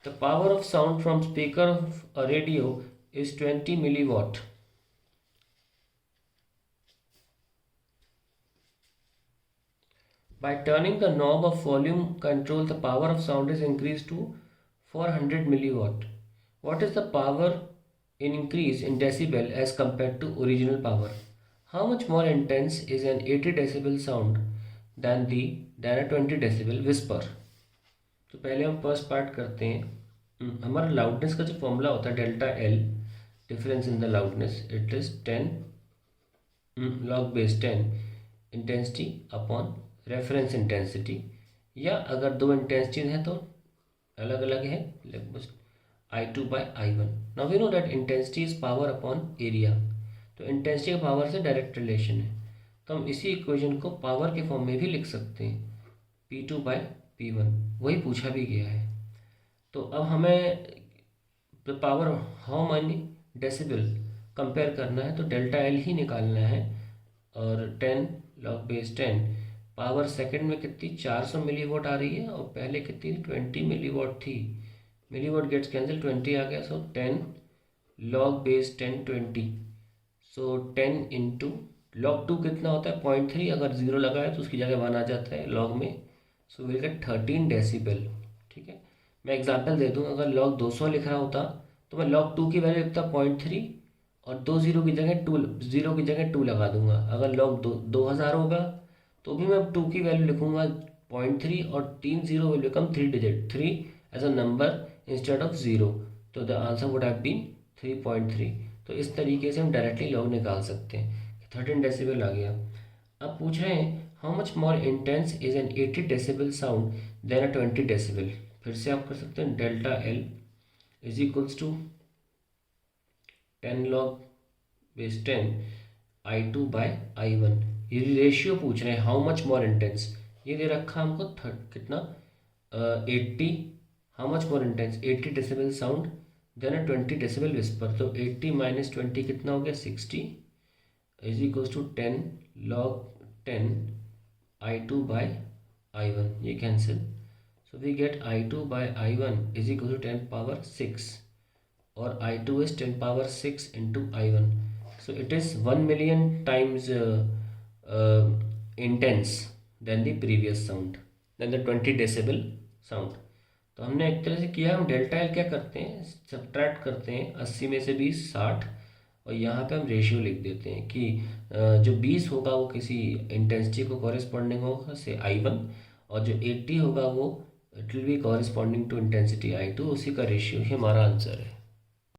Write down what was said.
The power of sound from speaker of a radio is 20 milliwatt. By turning the knob of volume control, the power of sound is increased to 400 milliwatt. What is the power in increase in decibel as compared to original power? How much more intense is an 80 decibel sound than a 20 decibel whisper? तो पहले हम first part करते हैं। हमारा loudness का जो formula होता है delta L, difference in the loudness, it is 10 log base 10 intensity upon reference intensity, या अगर दो इंटेंसिटीज हैं तो अलग अलग है, लगभग I2 by I1. Now we know that intensity is power upon area. तो इंटेंसिटी का पावर से डायरेक्ट रिलेशन है, तो हम इसी इक्वेशन को पावर के फॉर्म में भी लिख सकते हैं, P2 by P1, वही पूछा भी गया है। तो अब हमें power how many decibel compare करना है, तो डेल्टा एल ही निकालना है, और 10 log बेस 10 पावर सेकंड में कितनी 400 मिलीवॉट आ रही है, और पहले कितनी 20 मिलीवॉट थी, मिलीवॉट गेट्स कैंसिल, 20 आ गया, सो 10 log बेस 10 20, सो 10 इंटू log 2 कितना होता है 0.3, अगर ज़ीरो लगा है तो उसकी जगह 1 आ जाता है log में, सो विल गेट 13 डेसिबल। ठीक है, मैं एग्जांपल दे दूँ, अगर log 200 लिख रहा होता तो मैं log 2 की वैल्यू लिखता 0.3 और 2 ज़ीरो की जगह 2 ज़ीरो की जगह 2 लगा दूंगा। अगर log 2000 होगा तो भी मैं 2 की वैल्यू लिखूंगा 0.3 और 3 zero will become 3 digit, 3 as a number instead of 0, तो the answer would have been 3.3। तो इस तरीके से हम डायरेक्टली log निकाल सकते हैं। 13 डेसिबल आ गया। अब पूछ रहे हैं how much more intense is an 80 decibel sound than a 20 decibel. फिर से आप कर सकते हैं delta L is equals to 10 log base 10 I2 by I1। ये रेशियो पूछ रहे हैं हाउ मच मोर इंटेंस, ये दे रखा हमको कितना 80, how much more intense 80 decibel sound than a 20 decibel whisper, तो 80 माइनस 20 कितना हो गया 60 is equals to 10 log 10 I2 by I1, ये cancel, so we get I2 by I1 is equal to 10 power 6, और I2 is 10 power 6 into I1, so it is 1 million times intense than the previous sound, than the 20 decibel sound। तो हमने एक तरह से किया, हम delta L क्या करते हैं सब्ट्रैक्ट करते हैं 80 में से 20 60, और यहाँ पे हम रेशियो लिख देते हैं कि जो 20 होगा वो किसी इंटेंसिटी को कॉरेस्पॉन्डिंग होगा से I1, और जो 80 होगा वो it will be corresponding to intensity I2, उसी का रेशियो ही हमारा आंसर है।